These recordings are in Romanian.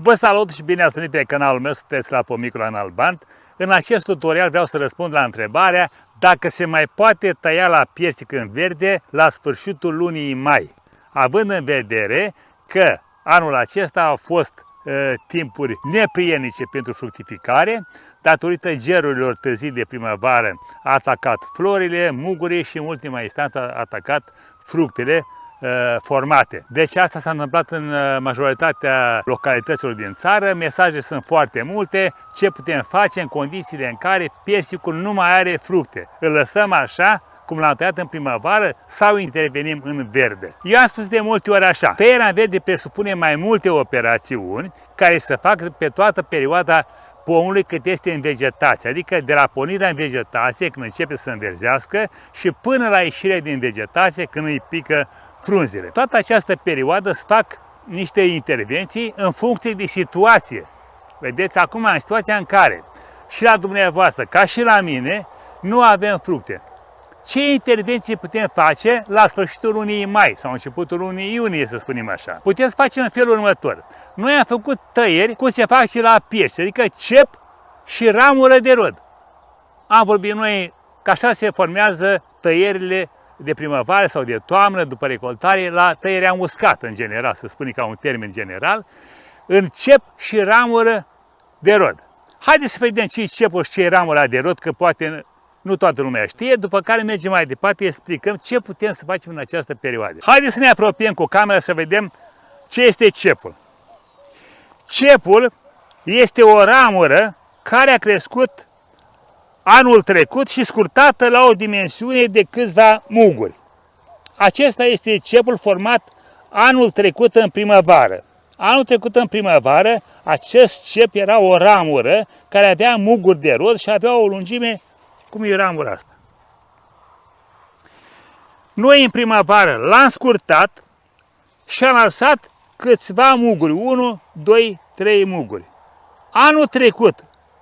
Vă salut și bine ați venit pe canalul meu, sunteți la Pomicul Analbant. În acest tutorial vreau să răspund la întrebarea dacă se mai poate tăia la piersic în verde la sfârșitul lunii mai, având în vedere că anul acesta au fost timpuri neprielnice pentru fructificare, datorită gerurilor târzii de primăvară a atacat florile, mugurii și în ultima instanță a atacat fructele formate. Deci asta s-a întâmplat în majoritatea localităților din țară. Mesaje sunt foarte multe. Ce putem face în condițiile în care persicul nu mai are fructe? Îl lăsăm așa cum l-am tăiat în primăvară sau intervenim în verde? Eu am spus de multe ori așa. Tăierea în verde presupune mai multe operațiuni care se fac pe toată perioada pomului cât este în vegetație, adică de la pornirea în vegetație, când începe să înverzească, și până la ieșirea din vegetație, când îi pică frunzele. Toată această perioadă se fac niște intervenții în funcție de situație. Vedeți, acum în situația în care și la dumneavoastră, ca și la mine, nu avem fructe. Ce intervenții putem face la sfârșitul lunii mai sau începutul lunii iunie, să spunem așa? Putem să facem în felul următor. Noi am făcut tăieri cum se fac și la piersi, adică cep și ramură de rod. Am vorbit noi că așa se formează tăierile de primăvară sau de toamnă după recoltare la tăierea uscată, în general, să spunem ca un termen general, în cep și ramură de rod. Haideți să vedem ce e cepul și ce e ramura de rod, că poate nu toată lumea știe, după care mergem mai departe, explicăm ce putem să facem în această perioadă. Haideți să ne apropiem cu camera să vedem ce este cepul. Cepul este o ramură care a crescut anul trecut și scurtată la o dimensiune de câțiva muguri. Acesta este cepul format anul trecut în primăvară. Anul trecut în primăvară, acest cep era o ramură care avea muguri de rod și avea o lungime cum e ramura asta. Noi în primăvară l-am scurtat și am lăsat câțiva muguri, 1, 2, 3 muguri. Anul trecut,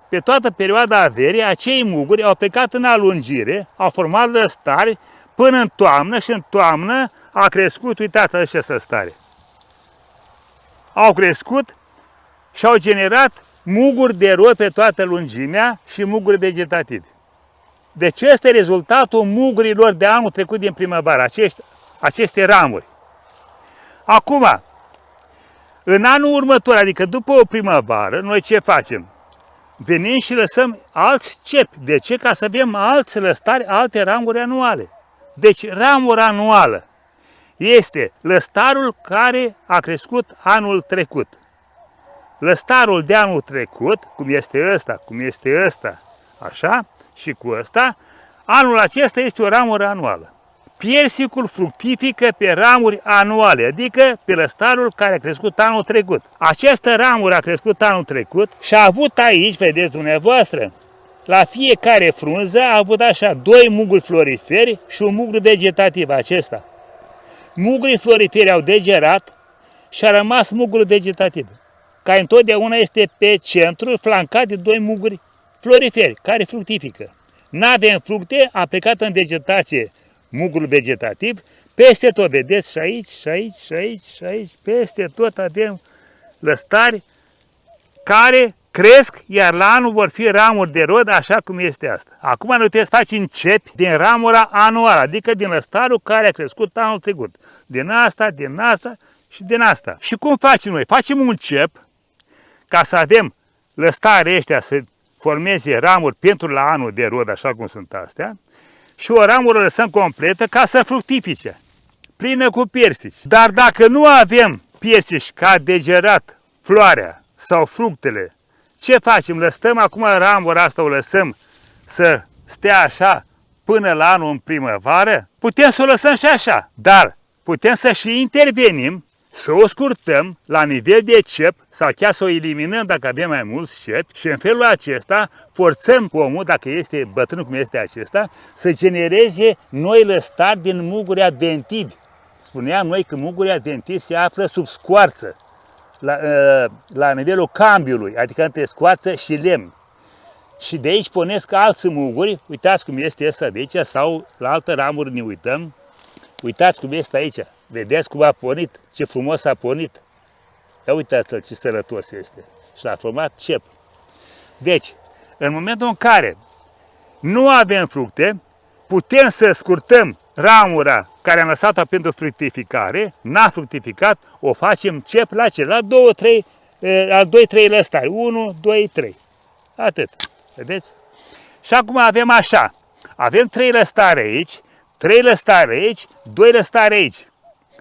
pe toată perioada verii, acei muguri au plecat în alungire, au format lăstari până în toamnă și în toamnă a crescut, uitați această stare. Au crescut și au generat muguri de rod pe toată lungimea și muguri vegetative. Deci este rezultatul mugurilor de anul trecut din primăvară, aceste ramuri. Acum, în anul următor, adică după o primăvară, noi ce facem? Venim și lăsăm alți cepi. De ce? Ca să avem alți lăstari, alte ramuri anuale. Deci ramura anuală este lăstarul care a crescut anul trecut. Lăstarul de anul trecut, cum este ăsta, așa, și cu ăsta, anul acesta este o ramură anuală. Piersicul fructifică pe ramuri anuale, adică pe lăstarul care a crescut anul trecut. Această ramură a crescut anul trecut și a avut aici, vedeți dumneavoastră, la fiecare frunză a avut așa 2 muguri floriferi și un mugru vegetativ acesta. Mugurii floriferi au degerat și a rămas mugrul vegetativ, care întotdeauna este pe centru, flancat de 2 muguri floriferi, care fructifică. N-avem fructe, a plecat în vegetație mugrul vegetativ, peste tot, vedeți, și aici, și aici, și aici, și aici, peste tot avem lăstari care cresc, iar la anul vor fi ramuri de rod, așa cum este asta. Acum noi trebuie să facem cepi din ramura anuală, adică din lăstarul care a crescut anul trecut. Din asta și din asta. Și cum facem noi? Facem un cep ca să avem lăstarii ăștia să formeze ramuri pentru la anul de rod, așa cum sunt astea, și o ramură lăsăm completă ca să fructifice, plină cu piersici. Dar dacă nu avem piersici ca a degerat floarea sau fructele, ce facem? Lăsăm acum ramura asta, o lăsăm să stea așa până la anul în primăvară? Putem să o lăsăm și așa, dar putem să și intervenim, să o scurtăm la nivel de cep sau chiar să o eliminăm dacă avem mai mulți cepi și în felul acesta forțăm pomul, dacă este bătrân cum este acesta, să genereze noi lăstari din muguri adventivi. Spuneam noi că mugurii adventivi se află sub scoarță, la nivelul cambiului, adică între scoarță și lemn. Și de aici pornesc alți muguri, uitați cum este ăsta de aici, sau la altă ramură ne uităm, uitați cum este aici. Vedeți cum a pornit? Ce frumos a pornit! Ia uitați-l ce sănătos este. Și a format cep. Deci, în momentul în care nu avem fructe, putem să scurtăm ramura care am lăsat-o pentru fructificare, n-a fructificat, o facem cep la ce? La 2-3 lăstari. 1, 2, 3. Atât. Vedeți? Și acum avem așa. Avem 3 lăstari aici, 3 lăstari aici, 2 lăstari aici.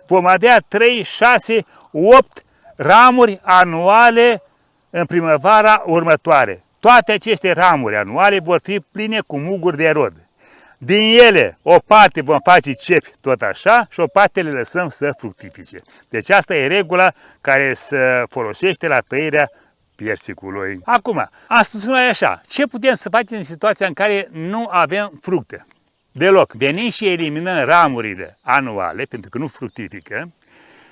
Vom avea 3, 6, 8 ramuri anuale în primăvara următoare. Toate aceste ramuri anuale vor fi pline cu muguri de rod. Din ele, o parte vom face cepi tot așa și o parte le lăsăm să fructifice. Deci asta e regula care se folosește la tăierea persicului. Acum, am spus noi așa, ce putem să facem în situația în care nu avem fructe? Deloc. Venim și eliminăm ramurile anuale, pentru că nu fructifică,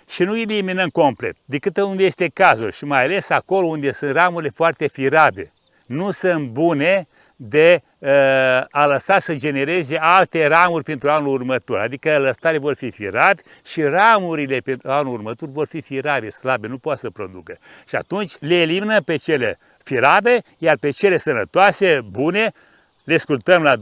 și nu eliminăm complet, decât unde este cazul și mai ales acolo unde sunt ramurile foarte firave. Nu sunt bune de a lăsa să genereze alte ramuri pentru anul următor. Adică lăstare vor fi firavi și ramurile pentru anul următor vor fi firave, slabe, nu poate să producă. Și atunci le eliminăm pe cele firave, iar pe cele sănătoase, bune, le scurtăm la 2-3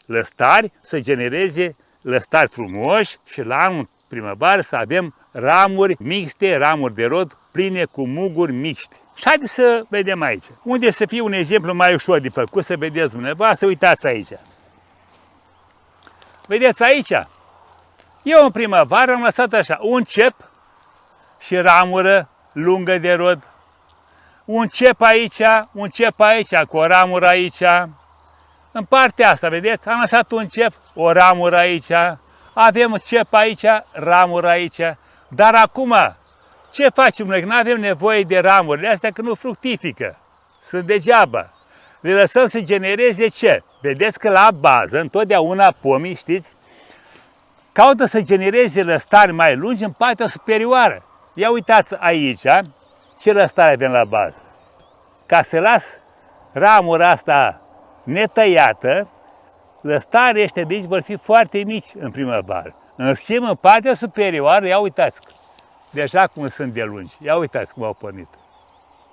lăstari să genereze lăstari frumoși și la anul primăvară să avem ramuri mixte, ramuri de rod pline cu muguri mixte. Și haideți să vedem aici. Unde să fie un exemplu mai ușor de făcut, să vedeți dumneavoastră, uitați aici. Vedeți aici? Eu în primăvară am lăsat așa, un cep și ramură lungă de rod. Un cep aici, cu o ramură aici. În partea asta, vedeți, am lăsat un cep, o ramură aici. Avem cep aici, ramură aici. Dar acum, ce facem noi? Nu avem nevoie de ramurile astea, că nu fructifică. Sunt degeaba. Le lăsăm să genereze ce? Vedeți că la bază, întotdeauna pomii, știți, caută să genereze lăstari mai lungi în partea superioară. Ia uitați aici ce lăstari avem la bază. Ca să las ramura asta netăiată, lăstarii ăștia de aici vor fi foarte mici în primăvară. În schimb, în partea superioară, ia uitați, deja cum sunt de lungi. Ia uitați cum au pornit.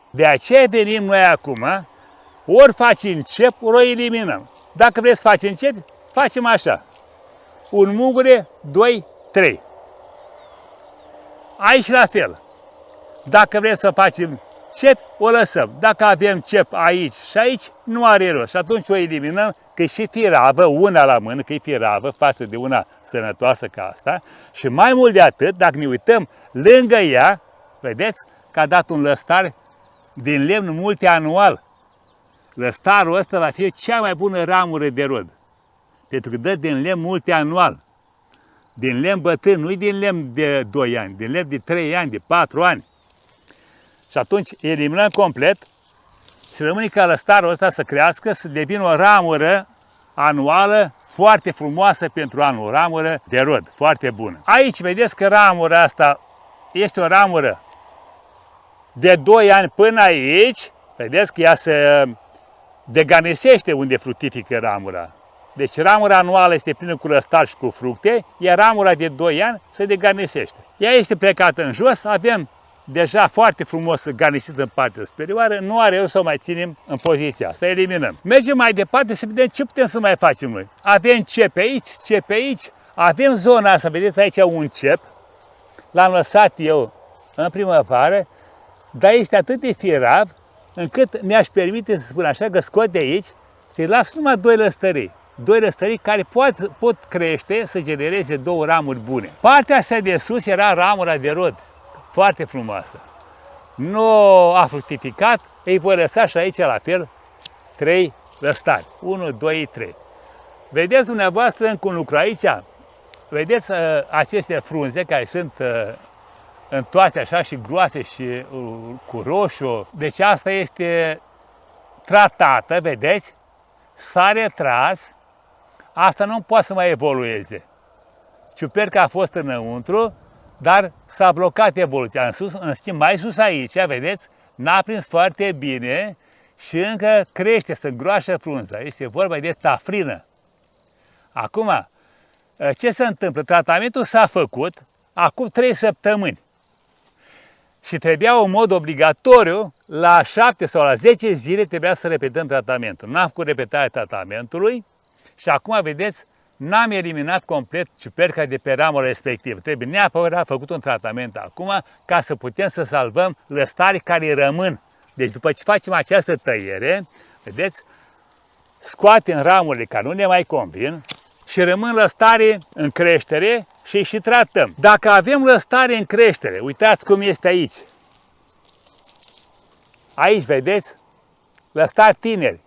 De aceea venim noi acum, ori facem cep, ori o eliminăm. Dacă vreți să facem cep, facem așa. Un mugure, 2, 3. Aici la fel. Dacă vreți să facem cep, o lăsăm. Dacă avem cep aici și aici, nu are rost. Și atunci o eliminăm, că e și firavă, una la mână, că e firavă față de una sănătoasă ca asta. Și mai mult de atât, dacă ne uităm lângă ea, vedeți că a dat un lăstar din lemn multianual. Lăstarul ăsta va fi cea mai bună ramură de rod. Pentru că dă din lemn multianual. Din lemn bătrân, nu din lemn de 2 ani, din lemn de 3 ani, de 4 ani. Și atunci eliminăm complet și rămâne ca lăstarul ăsta să crească, să devină o ramură anuală foarte frumoasă pentru anul, o ramură de rod, foarte bună. Aici vedeți că ramura asta este o ramură de 2 ani până aici, vedeți că ea se deganisește unde fructifică ramura. Deci ramura anuală este plină cu lăstari și cu fructe, iar ramura de 2 ani se deganisește. Ea este plecată în jos, avem deja foarte frumos garnisit în partea superioară, nu are rost să o mai ținem în poziția asta, eliminăm. Mergem mai departe să vedem ce putem să mai facem noi. Avem cep pe aici, avem zona asta, vedeți aici un cep, l-am lăsat eu în primăvară, dar este atât de firav, încât mi-aș permite să spun așa că scot de aici, să-i las numai 2 lăstării. 2 lăstării care pot crește să genereze 2 ramuri bune. Partea asta de sus era ramura de rod, foarte frumoasă. Nu a fructificat, îi voi lăsa și aici la fel 3 lăstari. 1, 2, 3. Vedeți dumneavoastră încă un lucru aici? Vedeți aceste frunze care sunt în toate așa și groase și cu roșu. Deci asta este tratată, vedeți? S-a retras. Asta nu poate să mai evolueze. Ciuperca a fost înăuntru, dar s-a blocat evoluția. În schimb, mai sus aici, vedeți, n-a prins foarte bine și încă crește, se îngroașă frunza. Este vorba de tafrină. Acum, ce se întâmplă? Tratamentul s-a făcut acum 3 săptămâni. Și trebuia în mod obligatoriu, la 7 sau la 10 zile trebuia să repetăm tratamentul. N-am făcut repetarea tratamentului și acum, vedeți, n-am eliminat complet ciuperca de pe ramura respectivă. Trebuie neapărat făcut un tratament acum ca să putem să salvăm lăstari care rămân. Deci după ce facem această tăiere, vedeți, scoatem ramurile care nu ne mai convin și rămân lăstare în creștere și îi și tratăm. Dacă avem lăstare în creștere, uitați cum este aici. Aici, vedeți, lăstari tineri,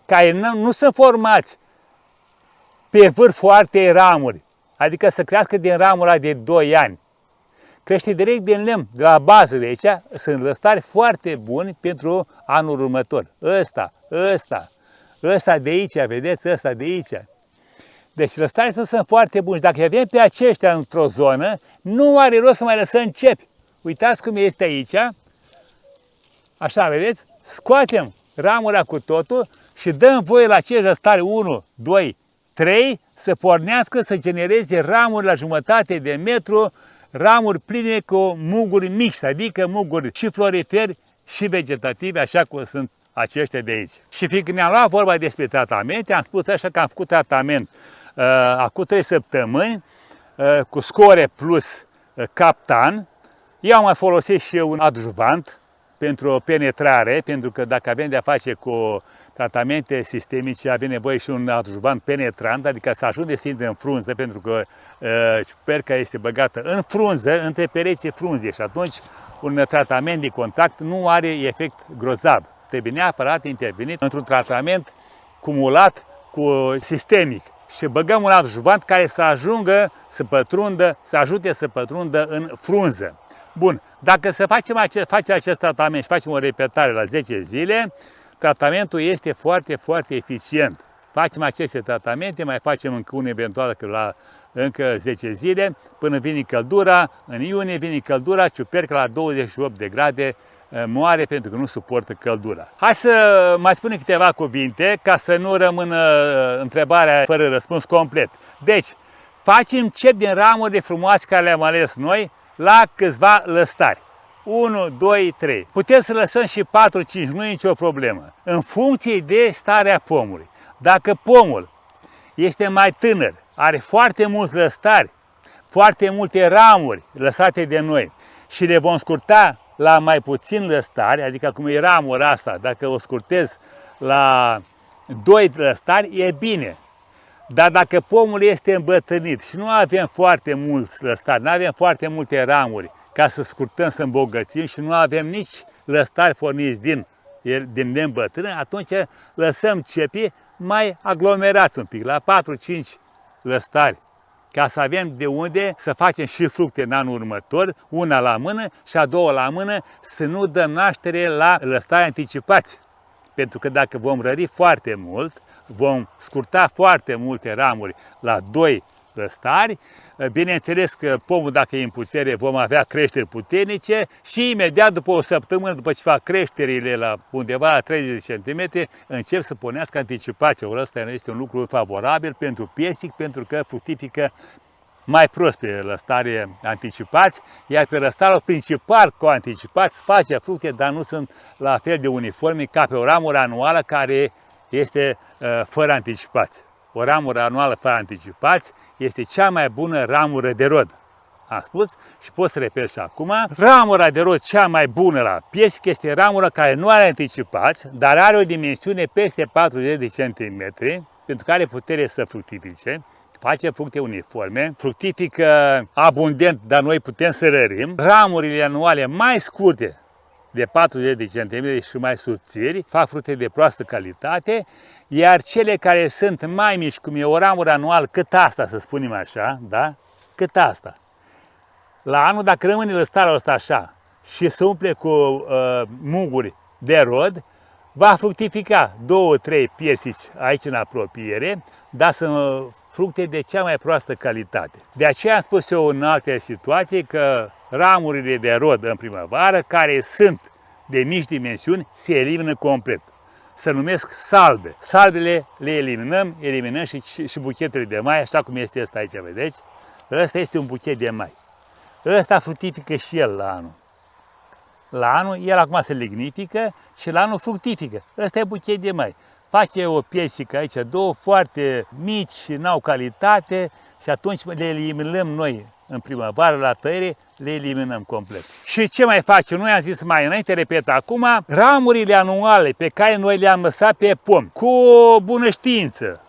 care nu sunt formați pe vârf foarte ramuri, adică să crească din ramura de 2 ani. Crește direct din lemn, de la bază de aici, sunt lăstari foarte buni pentru anul următor. Ăsta de aici, vedeți, ăsta de aici. Deci lăstarii sunt foarte buni. Dacă avem pe aceștia într-o zonă, nu are rost să mai lăsăm cepi. Uitați cum este aici. Așa, vedeți? Scoatem ramura cu totul și dăm voie la acești lăstari 1, 2, 3 să pornească, să genereze ramuri la jumătate de metru, ramuri pline cu muguri mixte, adică muguri și floriferi și vegetative, așa cum sunt aceștia de aici. Și fiindcă ne-am luat vorba despre tratamente, am spus așa că am făcut tratament acum 3 săptămâni cu Score plus Captan. Eu am mai folosit și un adjuvant pentru penetrare, pentru că dacă avem de-a face cu tratamente sistemice, avem nevoie și un adjuvant penetrant, adică să ajunge să intre în frunză, pentru că ciuperca este băgată în frunză, între pereții frunze și atunci un tratament de contact nu are efect grozav. Trebuie neapărat intervenit într-un tratament cumulat cu sistemic și băgăm un adjuvant care să ajungă să pătrundă, să ajute să pătrundă în frunză. Bun, dacă să facem acest tratament și facem o repetare la 10 zile, tratamentul este foarte, foarte eficient. Facem aceste tratamente, mai facem încă unul eventual la încă 10 zile, până vine căldura, în iunie vine căldura, ciuperca la 28 de grade moare pentru că nu suportă căldura. Hai să mai spunem câteva cuvinte ca să nu rămână întrebarea fără răspuns complet. Deci, facem cepi din ramuri frumoase care le-am ales noi la câțiva lăstari. 1, 2, 3. Putem să lăsăm și 4-5, nu e nicio problemă. În funcție de starea pomului. Dacă pomul este mai tânăr, are foarte mulți lăstari, foarte multe ramuri lăsate de noi și le vom scurta la mai puțin lăstari, adică cum e ramura asta, dacă o scurtez la 2 lăstari, e bine. Dar dacă pomul este îmbătrânit și nu avem foarte mulți lăstari, nu avem foarte multe ramuri ca să scurtăm, să îmbogățim și nu avem nici lăstari forniți din neîmbătrân, atunci lăsăm cepii mai aglomerați un pic, la 4-5 lăstari, ca să avem de unde să facem și fructe în anul următor, una la mână și a doua la mână, să nu dăm naștere la lăstari anticipați. Pentru că dacă vom rări foarte mult, vom scurta foarte multe ramuri la 2 lăstari, bineînțeles că pomul, dacă e în putere, vom avea creșteri puternice și imediat după o săptămână, după ce fac creșterile la undeva la 30 cm, încep să pornească anticipația. Ori ăsta este un lucru favorabil pentru piersic, pentru că fructifică mai prost pe lăstari anticipați, iar pe lăstarul principal cu anticipați face fructe, dar nu sunt la fel de uniforme ca pe o ramură anuală care este fără anticipați. O ramură anuală fără anticipați este cea mai bună ramură de rod. Am spus și pot să repet și acum. Ramura de rod cea mai bună la piersic este ramura care nu are anticipați, dar are o dimensiune peste 40 de cm, pentru că are putere să fructifice, face fructe uniforme, fructifică abundent, dar noi putem să rărim. Ramurile anuale mai scurte, de 40 de cm și mai subțiri, fac fructe de proastă calitate, iar cele care sunt mai mici, cum e o ramură anual, cât asta, să spunem așa, da? Cât asta. La anul, dacă rămâne lăstarul ăsta așa și se umple cu muguri de rod, va fructifica 2-3 piersici aici în apropiere, dar sunt fructe de cea mai proastă calitate. De aceea am spus eu în alte situații că ramurile de rod în primăvară, care sunt de mici dimensiuni, se elimină complet. Se numesc salbe. Salbele le eliminăm și buchetele de mai, așa cum este ăsta aici, vedeți? Ăsta este un buchet de mai. Ăsta fructifică și el la anul. la anul, el acum se lignifică și la anul fructifică. Ăsta e buchet de măi. Face o piesică aici, două foarte mici, n-au calitate și atunci le eliminăm noi în primăvară la tăiere, le eliminăm complet. Și ce mai facem? Noi am zis mai înainte, repet acum, ramurile anuale pe care noi le-am lăsat pe pom, cu bună știință,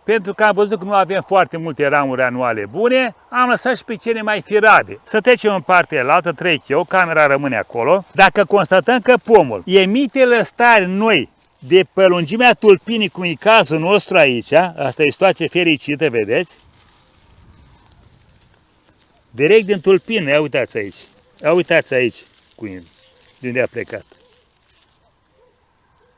pentru că am văzut că nu avem foarte multe ramuri anuale bune, am lăsat și pe cele mai firave. Să trecem în partea la altă, trec eu, camera rămâne acolo. Dacă constatăm că pomul emite lăstari noi de pe lungimea tulpinii, cum e cazul nostru aici, asta e o situație fericită, vedeți? Direct din tulpină, ia uitați aici. Ia uitați aici de unde a plecat.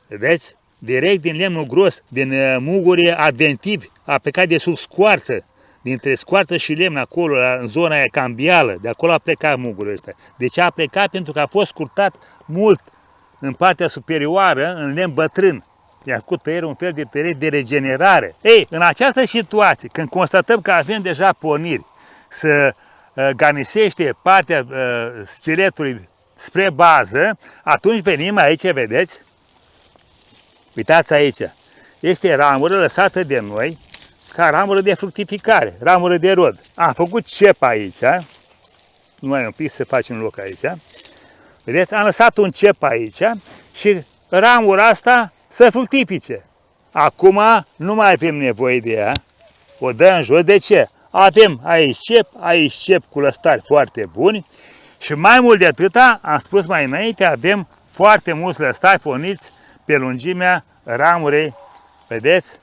Vedeți? Direct din lemnul gros, din muguri adventivi, a plecat de sub scoarță, dintre scoarță și lemn acolo, în zona aia cambială, de acolo a plecat mugurul ăsta. De ce a plecat? Pentru că a fost scurtat mult în partea superioară, în lemn bătrân. I-a făcut tăiere, un fel de tăiere de regenerare. Ei, în această situație, când constatăm că avem deja porniri să ganisește partea scheletului spre bază, atunci venim aici, vedeți? Uitați aici, este ramură lăsată de noi ca ramură de fructificare, ramură de rod. Am făcut cep aici, numai un pic să facem loc aici. Vedeți, am lăsat un cep aici și ramura asta să fructifice. Acum nu mai avem nevoie de ea, o dăm în jos. De ce? Avem aici cep cu lăstari foarte buni și mai mult de atâta, am spus mai înainte, avem foarte mulți lăstari porniți pe lungimea ramurei, vedeți?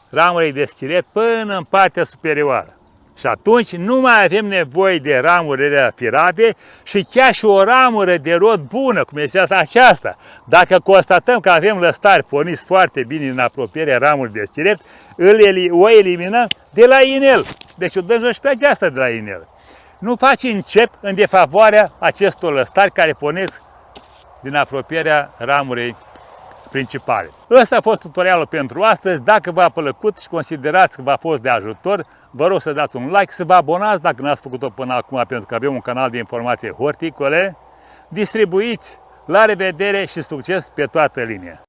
Ramurei de schelet până în partea superioară. Și atunci nu mai avem nevoie de ramurile firate și chiar și o ramură de rod bună, cum este aceasta. Dacă constatăm că avem lăstari porniți foarte bine în apropierea ramurii de schelet, o eliminăm de la inel. Deci o dăm și pe aceasta de la inel. Nu faci încep în defavoarea acestor lăstari care pornesc din apropierea ramurii principale. Ăsta a fost tutorialul pentru astăzi. Dacă v-a plăcut și considerați că v-a fost de ajutor, vă rog să dați un like, să vă abonați dacă n-ați făcut-o până acum, pentru că avem un canal de informații horticole. Distribuiți, la revedere și succes pe toată linia!